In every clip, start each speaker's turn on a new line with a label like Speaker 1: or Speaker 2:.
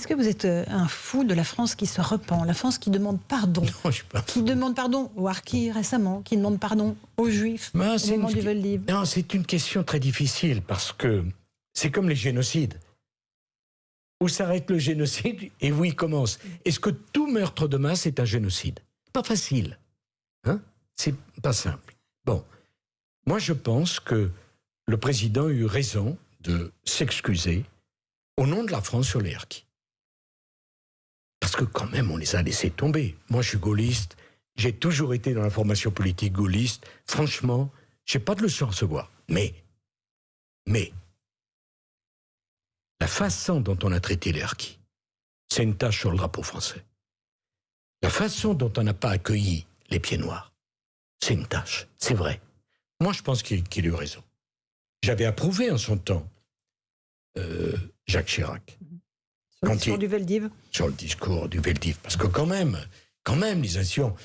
Speaker 1: Est-ce que vous êtes un fou de la France qui se repent, la France qui demande pardon?
Speaker 2: Non, je suis pas
Speaker 1: qui demande pardon aux harkis récemment, qui demande pardon aux juifs au moment du Veldiv?
Speaker 2: Non, c'est une question très difficile parce que c'est comme les génocides. Où s'arrête le génocide et où il commence? Est-ce que tout meurtre de masse est un génocide? Pas facile. Hein? C'est pas simple. Bon, moi je pense que le président a eu raison de s'excuser au nom de la France sur les harkis. Parce que quand même, on les a laissés tomber. Moi, je suis gaulliste. J'ai toujours été dans la formation politique gaulliste. Franchement, je n'ai pas de leçon à recevoir. Mais, la façon dont on a traité les harkis, c'est une tache sur le drapeau français. La façon dont on n'a pas accueilli les pieds noirs, c'est une tache. C'est vrai. Moi, je pense qu'il a eu raison. J'avais approuvé en son temps Jacques Chirac.
Speaker 1: Sur le discours du Veldiv.
Speaker 2: Sur le discours du Veldiv. Parce que quand même, les nations,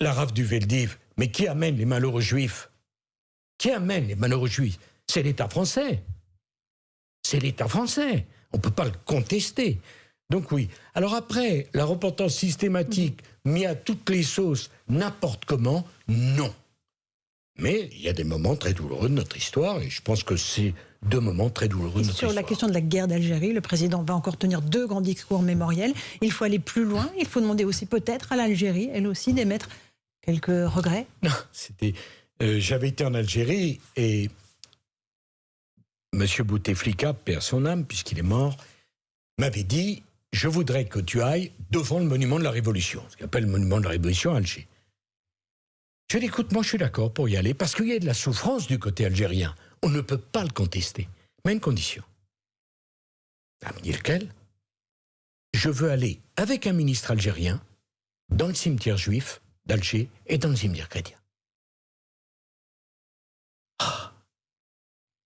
Speaker 2: la rafle du Veldiv, mais qui amène les malheureux juifs? Qui amène les malheureux juifs? C'est l'État français. C'est l'État français. On ne peut pas le contester. Donc oui. Alors après, la repentance systématique, mis à toutes les sauces, n'importe comment, non. Mais il y a des moments très douloureux de notre histoire, et je pense que c'est 2 moments très douloureux de notre histoire.
Speaker 1: Sur la question de la guerre d'Algérie, le président va encore tenir 2 grands discours mémoriels. Il faut aller plus loin, il faut demander aussi peut-être à l'Algérie, elle aussi, d'émettre quelques regrets.
Speaker 2: Non, j'avais été en Algérie, et M. Bouteflika, paix à son âme, puisqu'il est mort, m'avait dit « Je voudrais que tu ailles devant le monument de la Révolution », ce qu'on appelle le monument de la Révolution à Alger. Je lui ai dit, écoute, moi je suis d'accord pour y aller, parce qu'il y a de la souffrance du côté algérien. On ne peut pas le contester. Mais à une condition. Elle me dit lequel? Je veux aller avec un ministre algérien dans le cimetière juif d'Alger et dans le cimetière chrétien.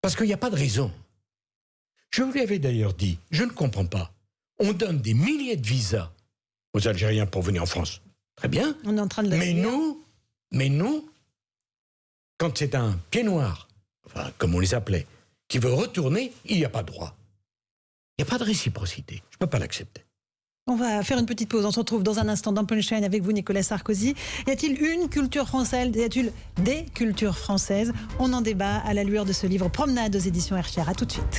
Speaker 2: Parce qu'il n'y a pas de raison. Je vous l'avais d'ailleurs dit, je ne comprends pas. On donne des milliers de visas aux Algériens pour venir en France. Très bien.
Speaker 1: On est en train de
Speaker 2: Mais nous, quand c'est un pied noir, enfin, comme on les appelait, qui veut retourner, il n'y a pas de droit. Il n'y a pas de réciprocité. Je ne peux pas l'accepter.
Speaker 1: On va faire une petite pause. On se retrouve dans un instant dans Punchline avec vous, Nicolas Sarkozy. Y a-t-il une culture française? Y a-t-il des cultures françaises? On en débat à la lueur de ce livre Promenade aux éditions Herchère. À tout de suite.